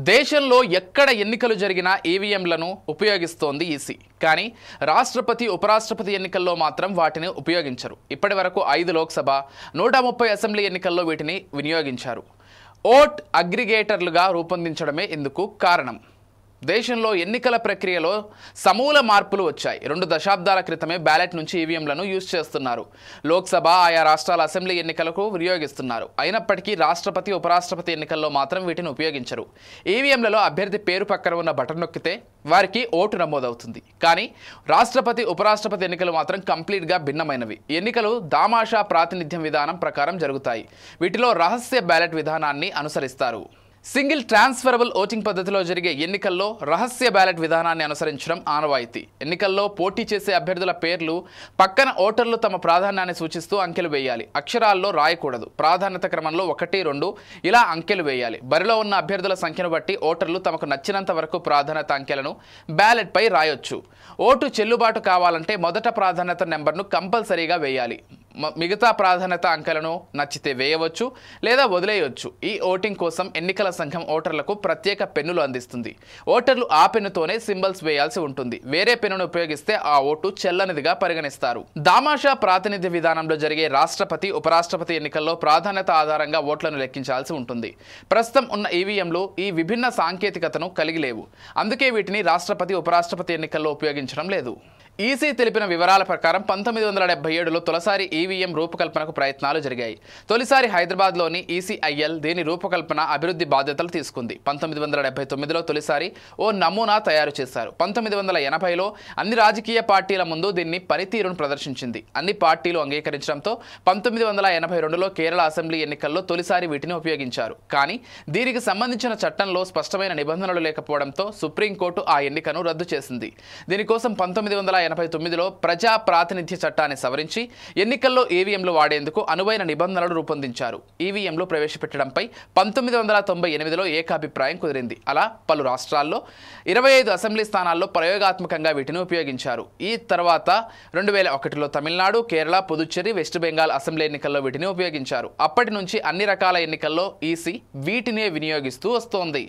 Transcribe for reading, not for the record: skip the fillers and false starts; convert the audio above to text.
దేశంలో ఎక్కడ ఎన్నికలు జరిగినా ఈవీఎంలను ఉపయోగిస్తోంది ఈసీ. కానీ రాష్ట్రపతి, ఉపరాష్ట్రపతి ఎన్నికల్లో మాత్రం వాటిని ఉపయోగించరు. ఇప్పటివరకు 5 లోక్సభ, 130 అసెంబ్లీ ఎన్నికల్లో వీటిని వినియోగించారు. ఓట్ అగ్రిగేటర్లుగా రూపొందించడమే ఇందుకు కారణం. దేశంలో ఎన్నికల ప్రక్రియలో సమూల మార్పులు వచ్చాయి. 2 దశాబ్దాల క్రితమే బ్యాలెట్ నుంచి ఈవీఎంలను యూజ్ చేస్తున్నారు. లోక్సభ, ఆయా రాష్ట్రాల అసెంబ్లీ ఎన్నికలకు వినియోగిస్తున్నారు. అయినప్పటికీ రాష్ట్రపతి, ఉపరాష్ట్రపతి ఎన్నికల్లో మాత్రం వీటిని ఉపయోగించరు. ఈవీఎంలలో అభ్యర్థి పేరు పక్కన ఉన్న బటన్ నొక్కితే వారికి ఓటు నమోదవుతుంది. కానీ రాష్ట్రపతి, ఉపరాష్ట్రపతి ఎన్నికలు మాత్రం కంప్లీట్గా భిన్నమైనవి. ఎన్నికలు దామాషా ప్రాతినిధ్యం విధానం ప్రకారం జరుగుతాయి. వీటిలో రహస్య బ్యాలెట్ విధానాన్ని అనుసరిస్తారు. సింగిల్ ట్రాన్స్ఫరబుల్ ఓటింగ్ పద్ధతిలో జరిగే ఎన్నికల్లో రహస్య బ్యాలెట్ విధానాన్ని అనుసరించడం ఆనవాయితీ. ఎన్నికల్లో పోటీ చేసే అభ్యర్థుల పేర్లు పక్కన ఓటర్లు తమ ప్రాధాన్యాన్ని సూచిస్తూ అంకెలు వేయాలి. అక్షరాల్లో రాయకూడదు. ప్రాధాన్యత క్రమంలో 1, 2 ఇలా అంకెలు వేయాలి. బరిలో ఉన్న అభ్యర్థుల సంఖ్యను బట్టి ఓటర్లు తమకు నచ్చినంత వరకు ప్రాధాన్యత అంకెలను బ్యాలెట్పై రాయొచ్చు. ఓటు చెల్లుబాటు కావాలంటే మొదట ప్రాధాన్యత నెంబర్ను కంపల్సరీగా వేయాలి. మిగతా ప్రాధాన్యత అంకెలను నచ్చితే వేయవచ్చు లేదా వదిలేయవచ్చు. ఈ ఓటింగ్ కోసం ఎన్నికల సంఘం ఓటర్లకు ప్రత్యేక పెన్నులు అందిస్తుంది. ఓటర్లు ఆ పెన్నుతోనే సింబల్స్ వేయాల్సి ఉంటుంది. వేరే పెన్నును ఉపయోగిస్తే ఆ ఓటు చెల్లనిదిగా పరిగణిస్తారు. దామాషా ప్రాతినిధ్య విధానంలో జరిగే రాష్ట్రపతి, ఉపరాష్ట్రపతి ఎన్నికల్లో ప్రాధాన్యత ఆధారంగా ఓట్లను లెక్కించాల్సి ఉంటుంది. ప్రస్తుతం ఉన్న ఈవీఎంలు ఈ విభిన్న సాంకేతికతను కలిగి లేవు. అందుకే వీటిని రాష్ట్రపతి, ఉపరాష్ట్రపతి ఎన్నికల్లో ఉపయోగించడం లేదు. ఈసీ తెలిపిన వివరాల ప్రకారం 1977లో తొలిసారి ఈవీఎం రూపకల్పనకు ప్రయత్నాలు జరిగాయి. తొలిసారి హైదరాబాద్లోని ఈసీఐఎల్ దీని రూపకల్పన, అభివృద్ధి బాధ్యతలు తీసుకుంది. 1979లో తొలిసారి ఓ నమూనా తయారు చేశారు. 1980లో అన్ని రాజకీయ పార్టీల ముందు దీన్ని పనితీరును ప్రదర్శించింది. అన్ని పార్టీలు అంగీకరించడంతో 1982లో కేరళ అసెంబ్లీ ఎన్నికల్లో తొలిసారి వీటిని ఉపయోగించారు. కానీ దీనికి సంబంధించిన చట్టంలో స్పష్టమైన నిబంధనలు లేకపోవడంతో సుప్రీంకోర్టు ఆ ఎన్నికను రద్దు చేసింది. దీనికోసం 1989లో ప్రజా ప్రాతినిధ్య చట్టాన్ని సవరించి ఎన్నికల్లో ఈవీఎంలు వాడేందుకు అనువైన నిబంధనలు రూపొందించారు. ఈవీఎంలు ప్రవేశపెట్టడంపై 1998లో ఏకాభిప్రాయం కుదిరింది. అలా పలు రాష్ట్రాల్లో 25 అసెంబ్లీ స్థానాల్లో ప్రయోగాత్మకంగా వీటిని ఉపయోగించారు. ఈ తర్వాత 2001లో తమిళనాడు, కేరళ, పుదుచ్చేరి, వెస్ట్ బెంగాల్ అసెంబ్లీ ఎన్నికల్లో వీటిని ఉపయోగించారు. అప్పటి నుంచి అన్ని రకాల ఎన్నికల్లో ఈసీ వీటినే వినియోగిస్తూ వస్తోంది.